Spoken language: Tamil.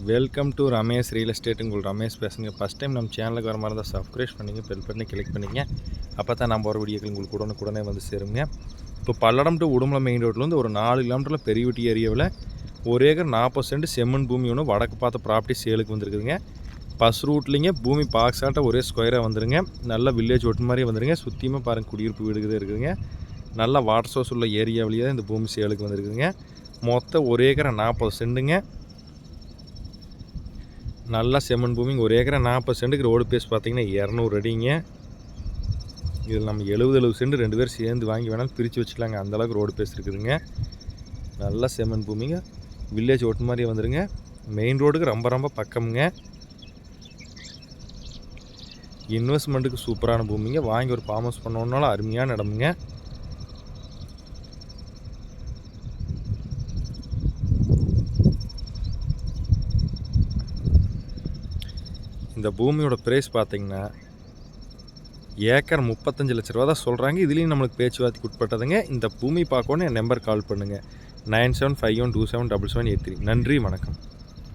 Welcome to Ramesh real estate. உங்களுக்கு ரமேஷ் பேசுங்க. ஃபஸ்ட் டைம் நம்ம சேனலுக்கு வர மாதிரி தான் சப்ஸ்கிரைப் பண்ணிங்க, பெல் பட்டனை கிளிக் பண்ணிங்க. அப்போ தான் நம்ம வர வீடியோக்கள் உங்களுக்கு உடனே வந்து சேருங்க. இப்போ பல்லடம் டு உடுமலை மெயின் ரோட்லேருந்து ஒரு 4 கிலோமீட்டரில் பெரியவட்டி ஏரியாவில் 1 ஏக்கர் 40 சென்ட் செம்மண் பூமி ஒன்று வடக்கு பார்த்த ப்ராப்பர்ட்டி சேலுக்கு வந்துருக்குதுங்க. பஸ் ரூட்லிங்க பூமி பாக்ஸாட்ட ஒரே ஸ்கொயராக வந்துருங்க. நல்ல வில்லேஜ் ஒட்டு மாதிரி வந்துருங்க. சுற்றியுமே பாருங்கள் குடியிருப்பு வீடுகள் இருக்குதுங்க. நல்ல வாட்டர் சோர்ஸ் உள்ள ஏரியாவிலேயே தான் இந்த பூமி சேலுக்கு வந்துருக்குதுங்க. மொத்தம் 1 ஏக்கர் 40 சென்ட்டுங்க. நல்லா செம்மண் பூமி. 1 ஏக்கரை 40 சென்ட்டுக்கு ரோடு பேஸ் பார்த்திங்கன்னா 200 அடிங்க. இதில் நம்ம 70 சென்ட் 2 பேர் சேர்ந்து வாங்கி வேணாலும் பிரித்து வச்சுக்கலாங்க. அந்தளவுக்கு ரோடு பேஸ் இருக்குதுங்க. நல்லா செம்மண் பூமிங்க. வில்லேஜ் ஓட்டு மாதிரி வந்துடுங்க. மெயின் ரோடுக்கு ரொம்ப பக்கமுங்க. இன்வெஸ்ட்மெண்ட்டுக்கு சூப்பரான பூமிங்க. வாங்கி ஒரு ஃபார்ம் ஹவுஸ் பண்ணோன்னாலும் அருமையான இடமுங்க. இந்த பூமியோட ப்ரைஸ் பார்த்திங்கன்னா ஏக்கர் 35 லட்ச ரூபா தான் சொல்கிறாங்க. இதுலேயும் நம்மளுக்கு பேச்சுவார்த்தைக்கு உட்பட்டதுங்க. இந்த பூமி பார்க்கணும் என் நம்பர் கால் பண்ணுங்கள் 9751277783. நன்றி, வணக்கம்.